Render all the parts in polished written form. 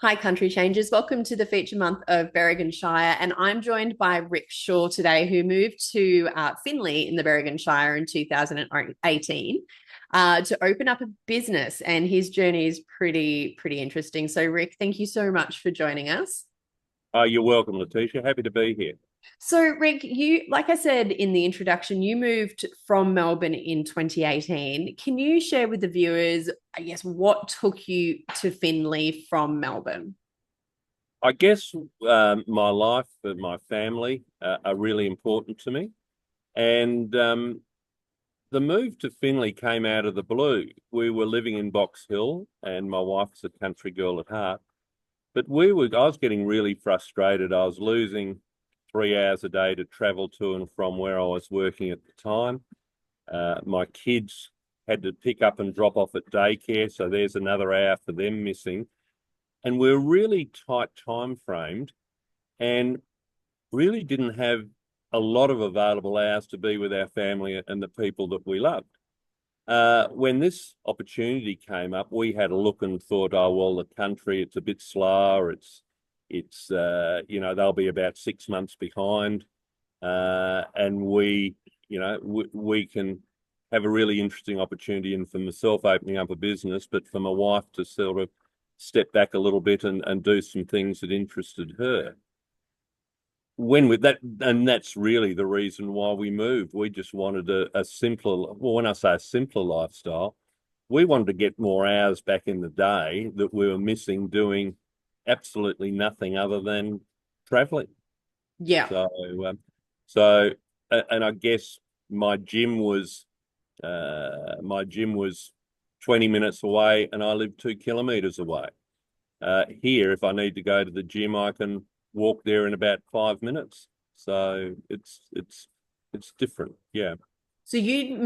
Hi, Country Changers. Welcome to the feature month of Berrigan Shire. And I'm joined by Rick Shaw today, who moved to Finley in the Berrigan Shire in 2018 to open up a business. And his journey is pretty interesting. So, Rick, thank you so much for joining us. You're welcome, Laticia. Happy to be here. So, Rick, you, like I said in the introduction, you moved from Melbourne in 2018. Can you share with the viewers, I guess, what took you to Finley from Melbourne? I guess my life and my family are really important to me. And the move to Finley came out of the blue. We were living in Box Hill, and my wife's a country girl at heart. But I was getting really frustrated. I was losing 3 hours a day to travel to and from where I was working at the time. My kids had to pick up and drop off at daycare, so there's another hour for them missing. And we're really tight time framed and really didn't have a lot of available hours to be with our family and the people that we loved. When this opportunity came up, we had a look and thought, oh, well, the country, it's a bit slower. They'll be about 6 months behind. And we can have a really interesting opportunity, and for myself opening up a business, but for my wife to sort of step back a little bit and do some things that interested her. When with that, and that's really the reason why we moved. We just wanted a simpler, well, when I say a simpler lifestyle, we wanted to get more hours back in the day that we were missing doing absolutely nothing other than traveling. Yeah. So, um, and I guess my gym was my gym was 20 minutes away, and I live 2 kilometers away. Here, if I need to go to the gym, I can walk there in about 5 minutes. So it's different. Yeah. So you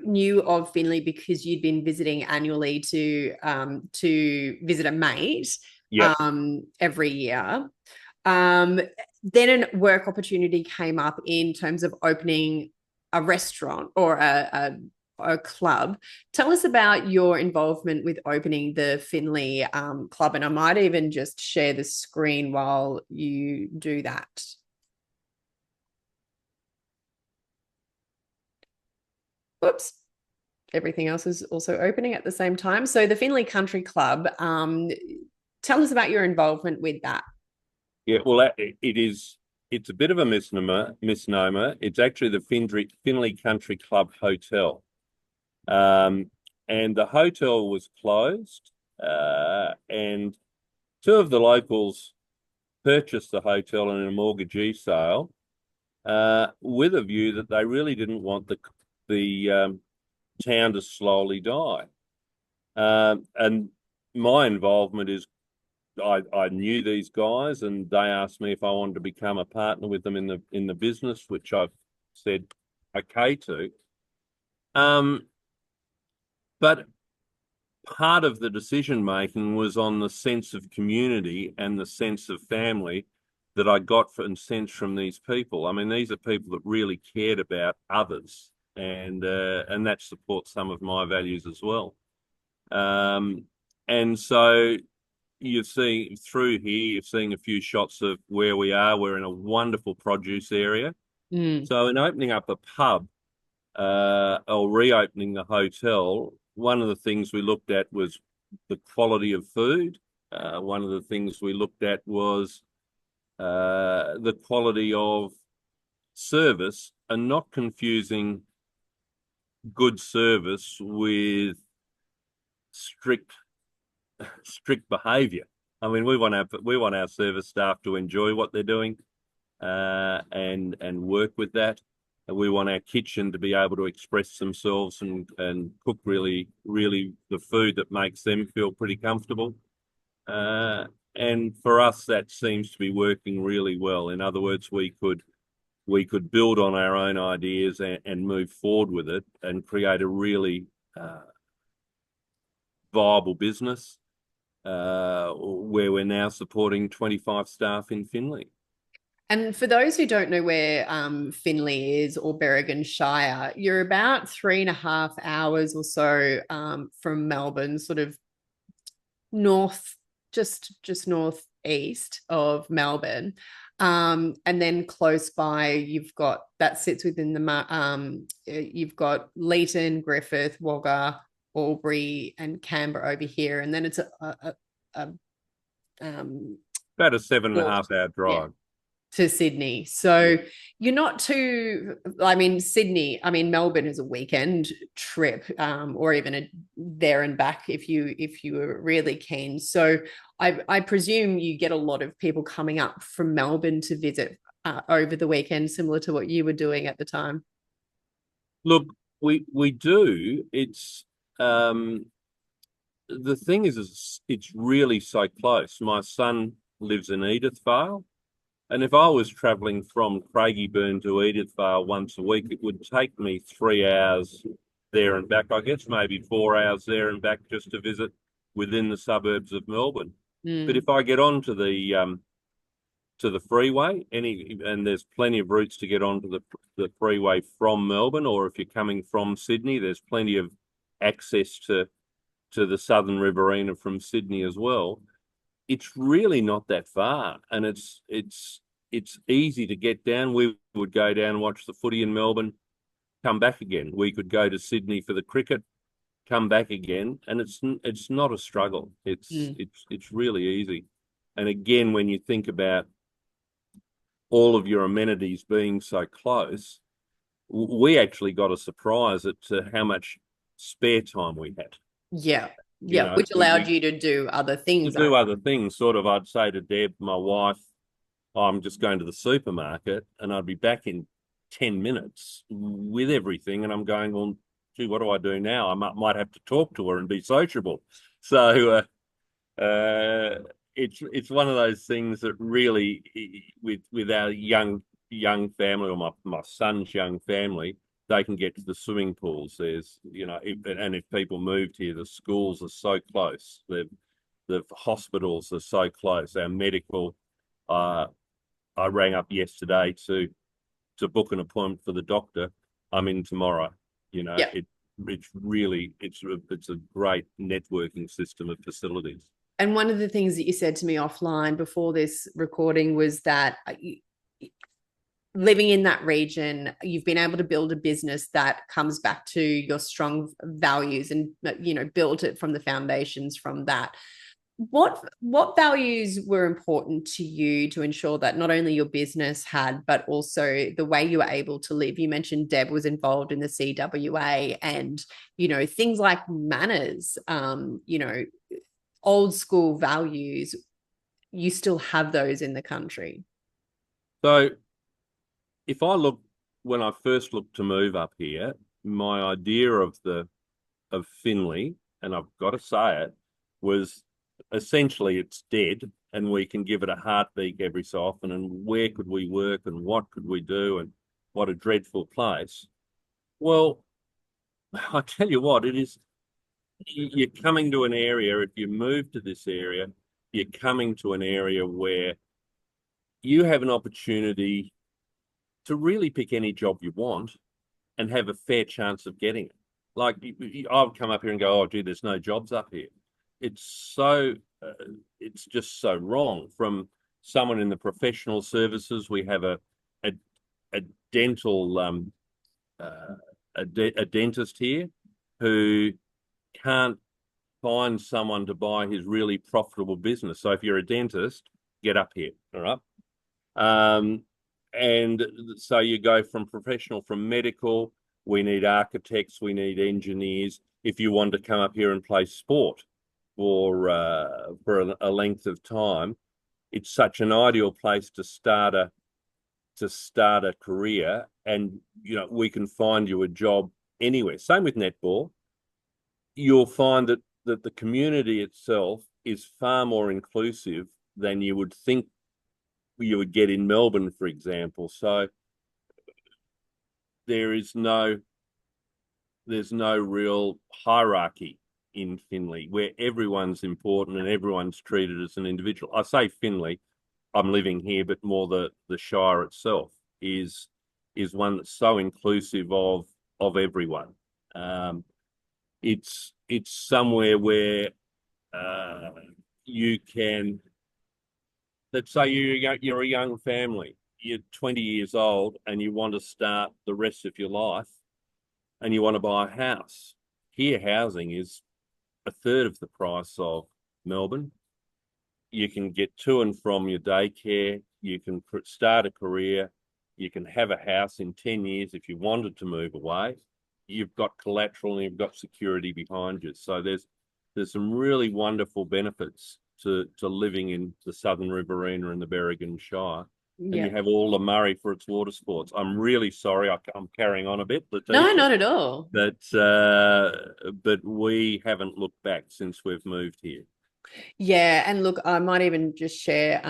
knew of Finley because you'd been visiting annually to visit a mate Yep. every year. Um, then a work opportunity came up in terms of opening a restaurant or a club. Tell us about your involvement with opening the Finley club, and I might even just share the screen while you do that. Whoops. Everything else is also opening at the same time. So the Finley Country Club, tell us about your involvement with that. Yeah. Well, it's a bit of a misnomer. It's actually the Finley Country Club Hotel. Um, and the hotel was closed, and two of the locals purchased the hotel in a mortgagee sale, with a view that they really didn't want the town to slowly die. And my involvement is I knew these guys, and they asked me if I wanted to become a partner with them in the business, which I've said okay to. Um, but part of the decision making was on the sense of community and the sense of family that I got and sensed from these people. I mean, these are people that really cared about others, and that supports some of my values as well. Um, and so you've seen through here, you're seeing a few shots of where we are. We're in a wonderful produce area. Mm. So in opening up a pub, or reopening the hotel, one of the things we looked at was the quality of food. One of the things we looked at was the quality of service, and not confusing good service with strict behaviour. I mean, we want our service staff to enjoy what they're doing, and work with that. And we want our kitchen to be able to express themselves and cook really the food that makes them feel pretty comfortable. Uh, and for us, that seems to be working really well. In other words, we could build on our own ideas and move forward with it and create a really viable business, where we're now supporting 25 staff in Finley. And for those who don't know where Finley is or Berrigan Shire, you're about 3.5 hours or so from Melbourne, sort of north, just northeast of Melbourne. And then close by, you've got that sits within you've got Leeton, Griffith, Wagga, Albury, and Canberra over here, and then it's a About a 7.5 hour yeah, drive. to Sydney. Yeah. So you're not too, I mean, Melbourne is a weekend trip, or even there and back if you were really keen. So I presume you get a lot of people coming up from Melbourne to visit over the weekend, similar to what you were doing at the time. Look, we do. It's the thing is it's really so close. My son lives in Edithvale, and if I was travelling from Craigieburn to Edithvale once a week, it would take me 3 hours there and back. I guess maybe 4 hours there and back just to visit within the suburbs of Melbourne. But if I get onto the freeway, and there's plenty of routes to get onto the freeway from Melbourne, or if you're coming from Sydney, there's plenty of access to the southern Riverina from Sydney as well. It's really not that far, and it's easy to get down. We would go down and watch the footy in Melbourne, come back again. We could go to Sydney for the cricket, come back again, and it's not a struggle. It's really easy. And again, when you think about all of your amenities being so close, we actually got a surprise at how much spare time we had. Yeah. You Yeah. know, Which allowed you to do other to things. do other things. Sort of, I'd say to Deb, my wife, I'm just going to the supermarket, and I'd be back in 10 minutes with everything. And I'm going, well, gee, what do I do now? I might have to talk to her and be sociable. So it's one of those things that really, with our young family, or my son's young family, they can get to the swimming pools. There's, and if people moved here, the schools are so close. The hospitals are so close. Our medical, I rang up yesterday to book an appointment for the doctor. I'm in tomorrow. Yeah. It's really it's a great networking system of facilities. And one of the things that you said to me offline before this recording was that living in that region, you've been able to build a business that comes back to your strong values and, build it from the foundations from that. What values were important to you to ensure that not only your business had, but also the way you were able to live? You mentioned Deb was involved in the CWA, and, things like manners, old school values, you still have those in the country. So if I look, when I first looked to move up here, my idea of Finley, and I've got to say it, was essentially it's dead and we can give it a heartbeat every so often, and where could we work and what could we do, and what a dreadful place. Well, I tell you what, it is, you're coming to an area, if you move to this area, you're coming to an area where you have an opportunity to really pick any job you want and have a fair chance of getting it. Like, I'll come up here and go, oh, gee, there's no jobs up here. It's just so wrong. From someone in the professional services, we have a dental a dentist here who can't find someone to buy his really profitable business. So if you're a dentist, get up here, all right? And so you go from professional, from medical, we need architects, we need engineers. If you want to come up here and play sport for a length of time, it's such an ideal place to start a career, and we can find you a job anywhere. Same with netball. You'll find that the community itself is far more inclusive than you would think you would get in Melbourne, for example. So there's no real hierarchy in Finley, where everyone's important and everyone's treated as an individual. I say Finley, I'm living here, but more the Shire itself is one that's so inclusive of everyone. It's somewhere where you can, let's say you're a young family, you're 20 years old and you want to start the rest of your life and you want to buy a house. Here, housing is a third of the price of Melbourne. You can get to and from your daycare. You can start a career. You can have a house in 10 years if you wanted to move away. You've got collateral and you've got security behind you. So there's some really wonderful benefits to living in the southern Riverina and the Berrigan Shire. And Yeah. you have all the Murray for its water sports. I'm really sorry I'm carrying on a bit, No, Laticia, not at all. but we haven't looked back since we've moved here. Yeah, and look, I might even just share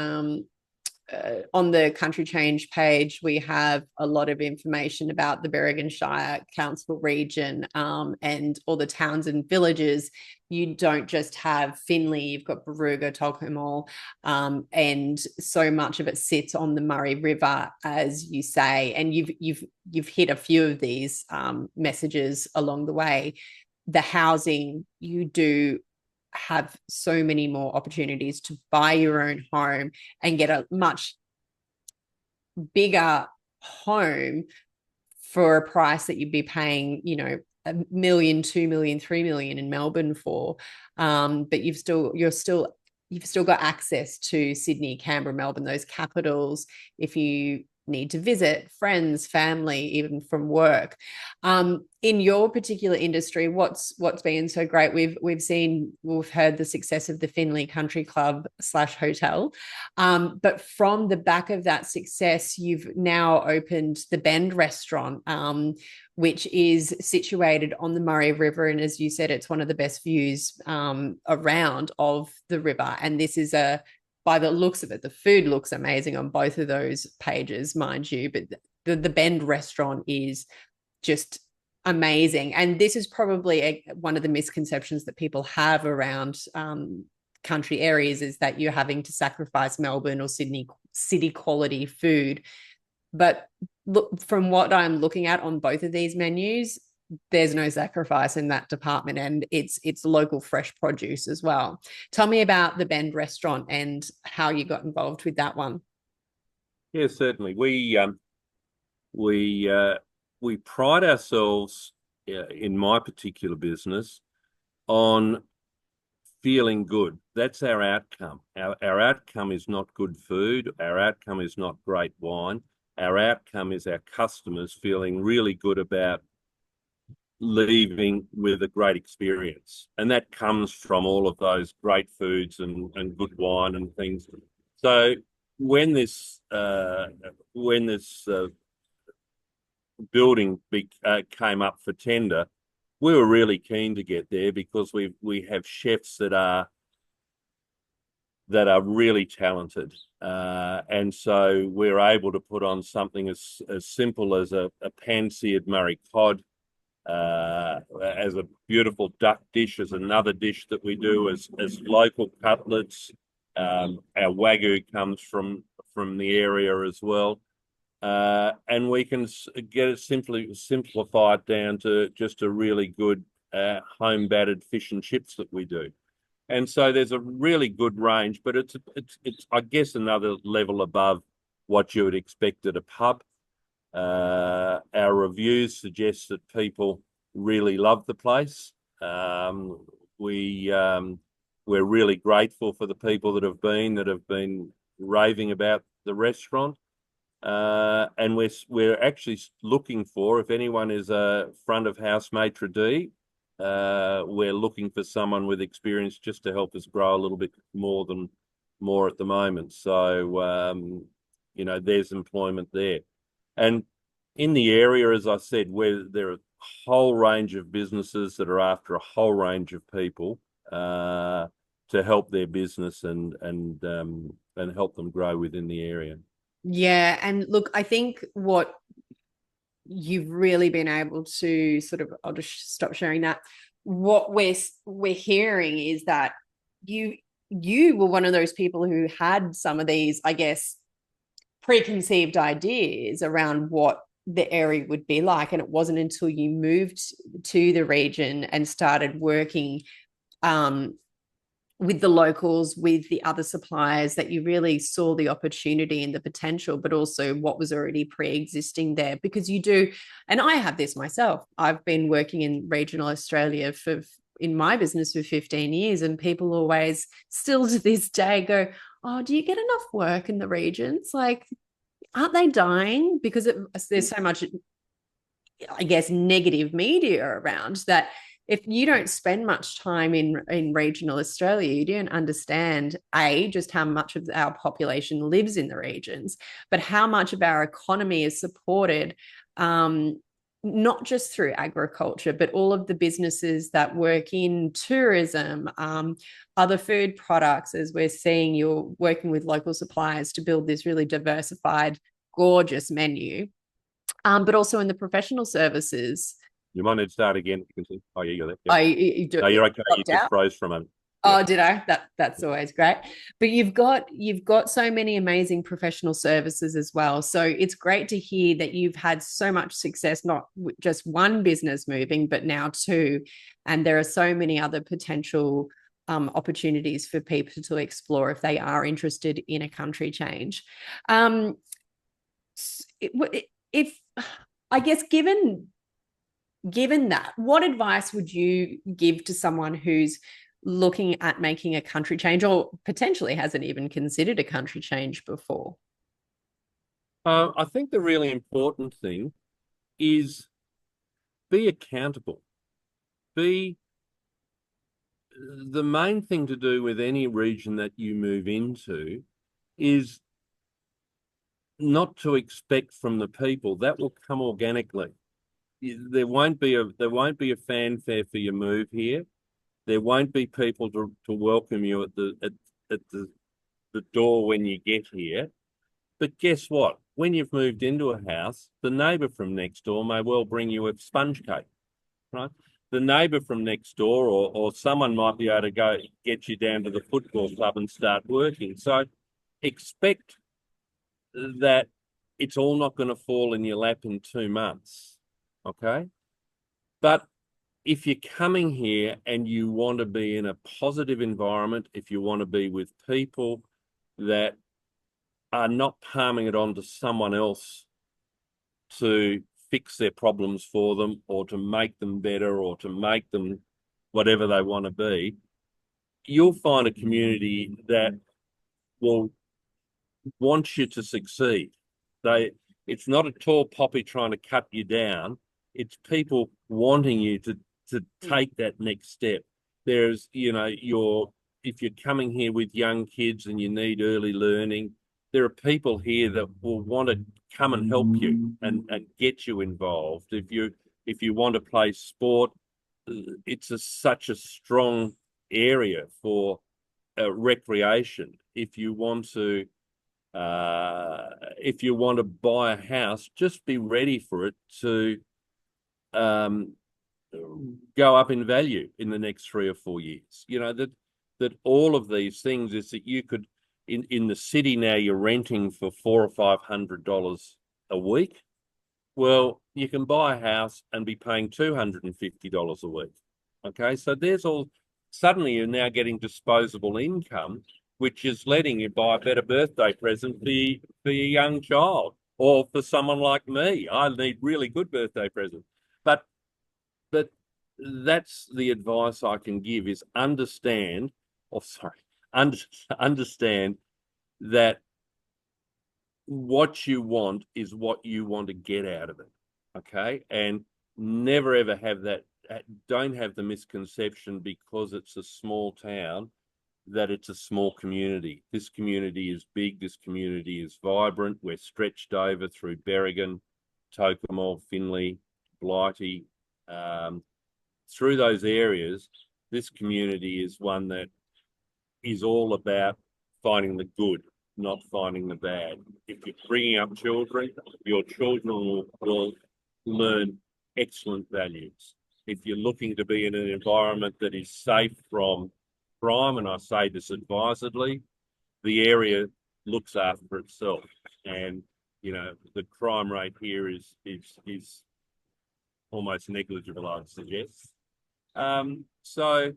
on the Country Change page, we have a lot of information about the Berrigan Shire Council region and all the towns and villages. You don't just have Finley, you've got Berruga, Tocumwal, and so much of it sits on the Murray River, as you say. And you've hit a few of these messages along the way. The housing, you do have so many more opportunities to buy your own home and get a much bigger home for a price that you'd be paying, you know, 1 million, 2 million, 3 million in Melbourne for. But you've still got access to Sydney, Canberra, Melbourne, those capitals, if you need to visit friends, family, even from work. In your particular industry, what's been so great? We've heard the success of the Finley Country Club / hotel, but from the back of that success, you've now opened the Bend restaurant, which is situated on the Murray River, and as you said, it's one of the best views around of the river. And this is by the looks of it, the food looks amazing on both of those pages, mind you, but the Bend restaurant is just amazing. And this is probably one of the misconceptions that people have around country areas, is that you're having to sacrifice Melbourne or Sydney city quality food. But look, from what I'm looking at on both of these menus, there's no sacrifice in that department, and it's local fresh produce as well. Tell me about the Bend restaurant and how you got involved with that one. Yeah, certainly. We pride ourselves in my particular business on feeling good. That's our outcome. Our outcome is not good food. Our outcome is not great wine. Our outcome is our customers feeling really good about leaving with a great experience. And that comes from all of those great foods and good wine and things. So when this building came up for tender, we were really keen to get there because we have chefs that are really talented, and so we're able to put on something as simple as a pan-seared Murray cod, as a beautiful duck dish, as another dish that we do as local cutlets. Our wagyu comes from the area as well. And we can get it simplified down to just a really good home battered fish and chips that we do. And so there's a really good range, but it's I guess another level above what you would expect at a pub. Our reviews suggest that people really love the place. We're really grateful for the people that have been raving about the restaurant. And we're actually looking for, if anyone is a front of house maitre d', we're looking for someone with experience just to help us grow a little bit more at the moment. So there's employment there. And in the area, as I said, where there are a whole range of businesses that are after a whole range of people to help their business and help them grow within the area. Yeah, and look, I think what you've really been able to sort of, I'll just stop sharing that. What we're hearing is that you were one of those people who had some of these, I guess, preconceived ideas around what the area would be like, and it wasn't until you moved to the region and started working with the locals, with the other suppliers, that you really saw the opportunity and the potential, but also what was already pre-existing there? Because you do, and I have this myself. I've been working in regional Australia in my business for 15 years, and people always still to this day go, oh, do you get enough work in the regions? Like, aren't they dying? Because there's so much, I guess, negative media around that. If you don't spend much time in regional Australia, you don't understand just how much of our population lives in the regions, but how much of our economy is supported, not just through agriculture, but all of the businesses that work in tourism, other food products, as we're seeing you're working with local suppliers to build this really diversified, gorgeous menu, but also in the professional services. You might need to start again. Oh, yeah, you're there. Yep. You do, No, you're okay. You just out. froze for a moment. Oh, did I? That's always great. But you've got so many amazing professional services as well. So it's great to hear that you've had so much success, not just one business moving, but now two. And there are so many other potential opportunities for people to explore if they are interested in a country change. If I guess given that, what advice would you give to someone who's looking at making a country change or potentially hasn't even considered a country change before? I think the really important thing is be accountable. The main thing to do with any region that you move into is not to expect from the people. That will come organically. There won't be a fanfare for your move here. There won't be people to welcome you at the door when you get here. But guess what? When you've moved into a house, the neighbour from next door may well bring you a sponge cake, right? The neighbour from next door or someone might be able to go get you down to the football club and start working. So expect that it's all not going to fall in your lap in 2 months, okay? But if you're coming here and you want to be in a positive environment, if you want to be with people that are not palming it on to someone else to fix their problems for them or to make them better or to make them whatever they want to be, you'll find a community that will want you to succeed. It's not a tall poppy trying to cut you down. It's people wanting you to take that next step. There's, if you're coming here with young kids and you need early learning, there are people here that will want to come and help you and get you involved. If you want to play sport, it's such a strong area for recreation. If you want to buy a house, just be ready for it to go up in value in the next 3 or 4 years. That all of these things is that you could in the city now you're renting for $400 or $500 a week. Well, you can buy a house and be paying $250 a week. Okay, so suddenly you're now getting disposable income, which is letting you buy a better birthday present for your young child or for someone like me. I need really good birthday presents. But that's the advice I can give is understand that what you want is what you want to get out of it. Okay. And never ever don't have the misconception because it's a small town that it's a small community. This community is big. This community is vibrant. We're stretched over through Berrigan, Tocumwal, Finley, Blighty. Through those areas, this community is one that is all about finding the good, not finding the bad. If you're bringing up children, your children will learn excellent values. If you're looking to be in an environment that is safe from crime, and I say this advisedly, the area looks after itself. And, the crime rate here is almost negligible, I'd suggest. So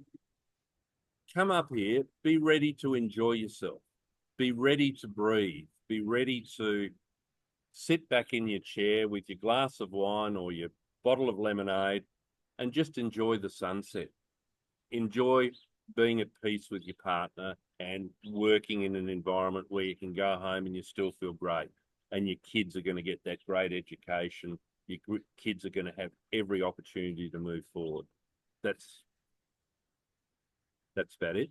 come up here, be ready to enjoy yourself, be ready to breathe, be ready to sit back in your chair with your glass of wine or your bottle of lemonade and just enjoy the sunset. Enjoy being at peace with your partner and working in an environment where you can go home and you still feel great. And your kids are going to get that great education. Your kids are going to have every opportunity to move forward. That's about it.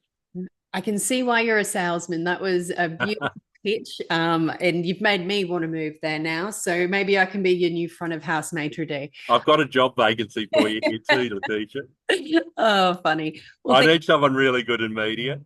I can see why you're a salesman. That was a beautiful pitch. And you've made me want to move there now. So maybe I can be your new front of house maitre d'. I've got a job vacancy for you here too, Laticia. Oh, funny. Well, I need someone really good in media.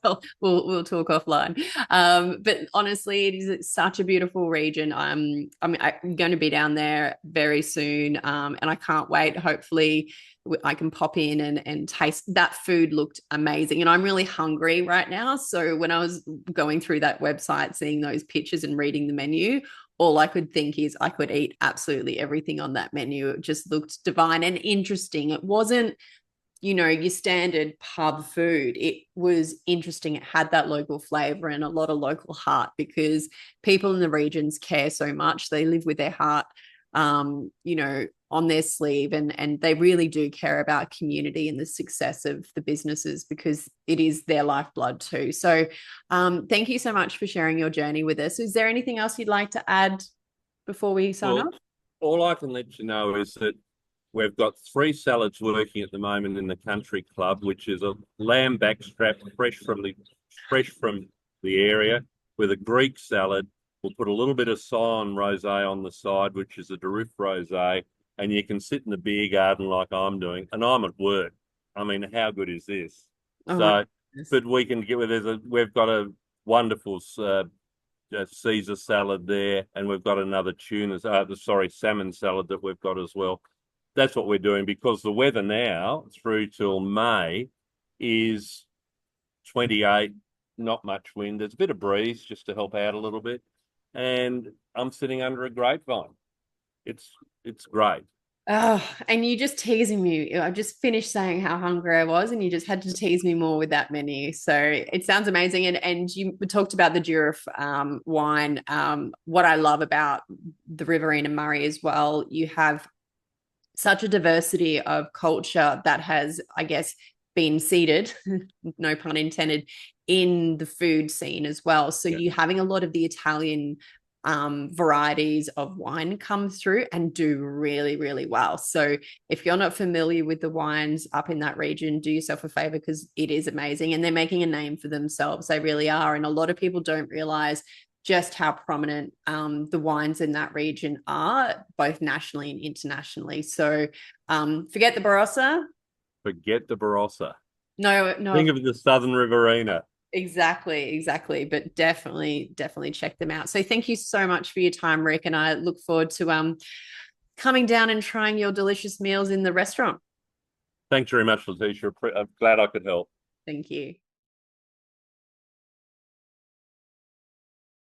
well, we'll talk offline. But honestly, it is such a beautiful region. I'm going to be down there very soon, and I can't wait. Hopefully, I can pop in and taste that food. Looked amazing, and I'm really hungry right now. So when I was going through that website, seeing those pictures and reading the menu, all I could think is I could eat absolutely everything on that menu. It just looked divine and interesting. It wasn't, your standard pub food. It was interesting. It had that local flavor and a lot of local heart because people in the regions care so much. They live with their heart, on their sleeve, and they really do care about community and the success of the businesses because it is their lifeblood too. So thank you so much for sharing your journey with us. Is there anything else you'd like to add before we sign off? All I can let you know is that we've got 3 salads working at the moment in the country club, which is a lamb backstrap fresh from the area with a Greek salad. We'll put a little bit of Scion rosé on the side, which is a Durif rosé, and you can sit in the beer garden like I'm doing, and I'm at work. I mean, how good is this? Oh, So, but we can get we've got a wonderful Caesar salad there, and we've got another salmon salad that we've got as well. That's what we're doing because the weather now through till May is 28, not much wind. There's a bit of breeze just to help out a little bit. And I'm sitting under a grapevine. It's great. Oh, and you just teasing me. I just finished saying how hungry I was, and you just had to tease me more with that menu. So it sounds amazing. And you talked about the Durif wine. What I love about the Riverina Murray as well, you have such a diversity of culture that has, I guess, been seeded, no pun intended, in the food scene as well. So you having a lot of the Italian varieties of wine come through and do really, really well. So if you're not familiar with the wines up in that region, do yourself a favor because it is amazing. And they're making a name for themselves. They really are. And a lot of people don't realize just how prominent the wines in that region are, both nationally and internationally. So forget the Barossa. Forget the Barossa. No. Think of the Southern Riverina. Exactly. But definitely check them out. So thank you so much for your time, Rick. And I look forward to coming down and trying your delicious meals in the restaurant. Thanks very much, Laticia. I'm glad I could help. Thank you.